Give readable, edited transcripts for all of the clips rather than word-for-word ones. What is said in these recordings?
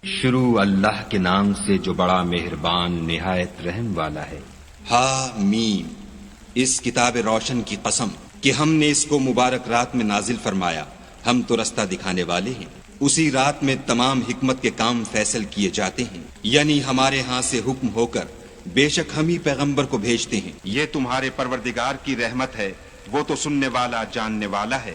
شروع اللہ کے نام سے جو بڑا مہربان نہایت رحم والا ہے۔ ہا میم، اس کتاب روشن کی قسم کہ ہم نے اس کو مبارک رات میں نازل فرمایا، ہم تو رستہ دکھانے والے ہیں۔ اسی رات میں تمام حکمت کے کام فیصل کیے جاتے ہیں، یعنی ہمارے ہاں سے حکم ہو کر بے شک ہم ہی پیغمبر کو بھیجتے ہیں۔ یہ تمہارے پروردگار کی رحمت ہے، وہ تو سننے والا جاننے والا ہے۔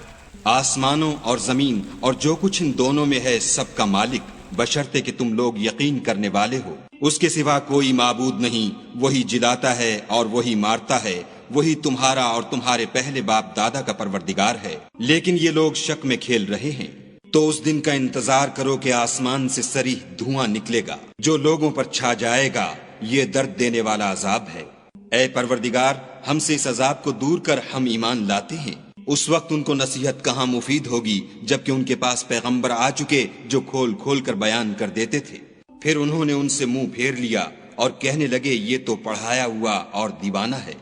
آسمانوں اور زمین اور جو کچھ ان دونوں میں ہے سب کا مالک، بشرطے کہ تم لوگ یقین کرنے والے ہو۔ اس کے سوا کوئی معبود نہیں، وہی جلاتا ہے اور وہی مارتا ہے، وہی تمہارا اور تمہارے پہلے باپ دادا کا پروردگار ہے، لیکن یہ لوگ شک میں کھیل رہے ہیں۔ تو اس دن کا انتظار کرو کہ آسمان سے صریح دھواں نکلے گا جو لوگوں پر چھا جائے گا، یہ درد دینے والا عذاب ہے۔ اے پروردگار، ہم سے اس عذاب کو دور کر، ہم ایمان لاتے ہیں۔ اس وقت ان کو نصیحت کہاں مفید ہوگی جبکہ ان کے پاس پیغمبر آ چکے جو کھول کھول کر بیان کر دیتے تھے۔ پھر انہوں نے ان سے منہ پھیر لیا اور کہنے لگے یہ تو پڑھایا ہوا اور دیوانہ ہے۔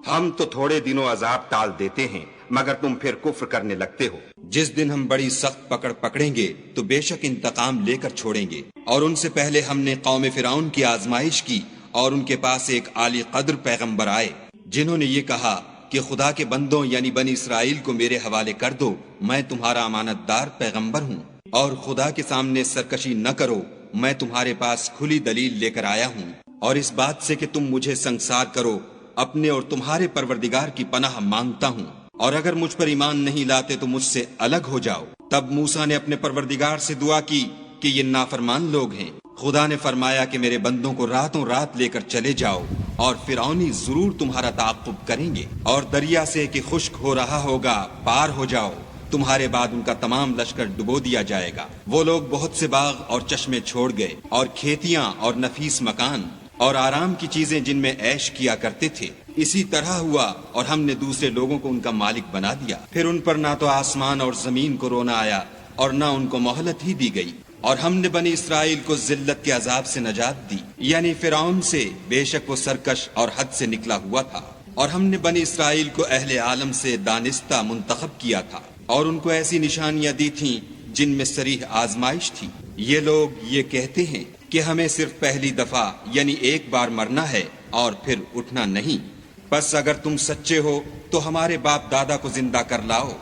ہم تو تھوڑے دنوں عذاب ٹال دیتے ہیں مگر تم پھر کفر کرنے لگتے ہو۔ جس دن ہم بڑی سخت پکڑ پکڑیں گے تو بے شک انتقام لے کر چھوڑیں گے۔ اور ان سے پہلے ہم نے قوم فرعون کی آزمائش کی اور ان کے پاس ایک عالی قدر پیغمبر آئے جنہوں نے یہ کہا کہ خدا کے بندوں یعنی بنی اسرائیل کو میرے حوالے کر دو، میں تمہارا امانت دار پیغمبر ہوں، اور خدا کے سامنے سرکشی نہ کرو، میں تمہارے پاس کھلی دلیل لے کر آیا ہوں، اور اس بات سے کہ تم مجھے سنگسار کرو اپنے اور تمہارے پروردگار کی پناہ مانگتا ہوں، اور اگر مجھ پر ایمان نہیں لاتے تو مجھ سے الگ ہو جاؤ۔ تب موسیٰ نے اپنے پروردگار سے دعا کی کہ یہ نافرمان لوگ ہیں۔ خدا نے فرمایا کہ میرے بندوں کو راتوں رات لے کر چلے جاؤ، اور فرعونی ضرور تمہارا تعاقب کریں گے، اور دریا سے کہ خشک ہو رہا ہوگا پار ہو جاؤ، تمہارے بعد ان کا تمام لشکر ڈبو دیا جائے گا۔ وہ لوگ بہت سے باغ اور چشمے چھوڑ گئے، اور کھیتیاں اور نفیس مکان اور آرام کی چیزیں جن میں عیش کیا کرتے تھے۔ اسی طرح ہوا اور ہم نے دوسرے لوگوں کو ان کا مالک بنا دیا۔ پھر ان پر نہ تو آسمان اور زمین کو رونا آیا اور نہ ان کو مہلت ہی دی گئی، اور ہم نے بنی اسرائیل کو ذلت کے عذاب سے نجات دی، یعنی فرعون سے، بے شک وہ سرکش اور حد سے نکلا ہوا تھا۔ اور ہم نے بنی اسرائیل کو اہل عالم سے دانستہ منتخب کیا تھا، اور ان کو ایسی نشانیاں دی تھیں جن میں صریح آزمائش تھی۔ یہ لوگ یہ کہتے ہیں کہ ہمیں صرف پہلی دفعہ یعنی ایک بار مرنا ہے اور پھر اٹھنا نہیں۔ بس اگر تم سچے ہو تو ہمارے باپ دادا کو زندہ کر لاؤ،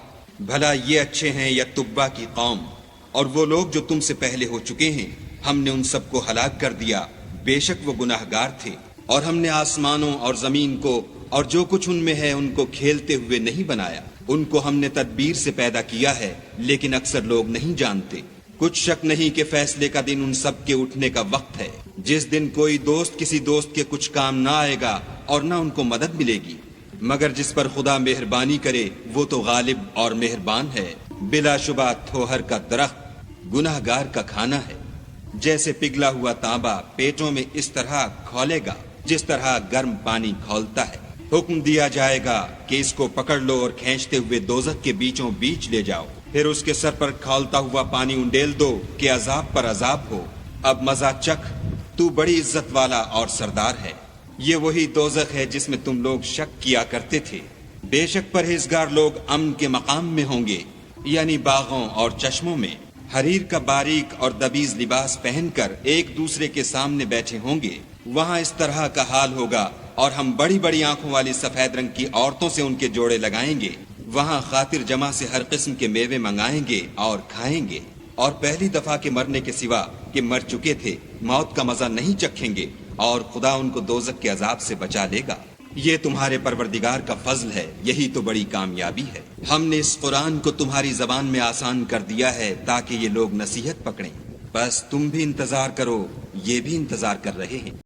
بھلا یہ اچھے ہیں یا تبا کی قوم؟ اور وہ لوگ جو تم سے پہلے ہو چکے ہیں ہم نے ان سب کو ہلاک کر دیا، بے شک وہ گناہگار تھے۔ اور ہم نے آسمانوں اور زمین کو اور جو کچھ ان میں ہے ان کو کھیلتے ہوئے نہیں بنایا، ان کو ہم نے تدبیر سے پیدا کیا ہے، لیکن اکثر لوگ نہیں جانتے۔ کچھ شک نہیں کہ فیصلے کا دن ان سب کے اٹھنے کا وقت ہے، جس دن کوئی دوست کسی دوست کے کچھ کام نہ آئے گا اور نہ ان کو مدد ملے گی، مگر جس پر خدا مہربانی کرے وہ تو غالب اور مہربان ہے۔ بلا شبہ تھوہر کا درخت گناہگار کا کھانا ہے، جیسے پگھلا ہوا تانبا پیٹوں میں اس طرح کھولے گا جس طرح گرم پانی کھولتا ہے۔ حکم دیا جائے گا کہ اس کو پکڑ لو اور کھینچتے ہوئے دوزخ کے بیچوں بیچ لے جاؤ، پھر اس کے سر پر کھولتا ہوا پانی انڈیل دو کہ عذاب پر عذاب ہو۔ اب مزہ چکھ، تو بڑی عزت والا اور سردار ہے۔ یہ وہی دوزخ ہے جس میں تم لوگ شک کیا کرتے تھے۔ بے شک پرہیزگار لوگ امن کے مقام میں ہوں گے، یعنی باغوں اور چشموں میں، حریر کا باریک اور دبیز لباس پہن کر ایک دوسرے کے سامنے بیٹھے ہوں گے۔ وہاں اس طرح کا حال ہوگا، اور ہم بڑی بڑی آنکھوں والی سفید رنگ کی عورتوں سے ان کے جوڑے لگائیں گے۔ وہاں خاطر جمع سے ہر قسم کے میوے منگائیں گے اور کھائیں گے، اور پہلی دفعہ کے مرنے کے سوا کہ مر چکے تھے موت کا مزہ نہیں چکھیں گے، اور خدا ان کو دوزخ کے عذاب سے بچا لے گا۔ یہ تمہارے پروردگار کا فضل ہے، یہی تو بڑی کامیابی ہے۔ ہم نے اس قرآن کو تمہاری زبان میں آسان کر دیا ہے تاکہ یہ لوگ نصیحت پکڑیں۔ بس تم بھی انتظار کرو، یہ بھی انتظار کر رہے ہیں۔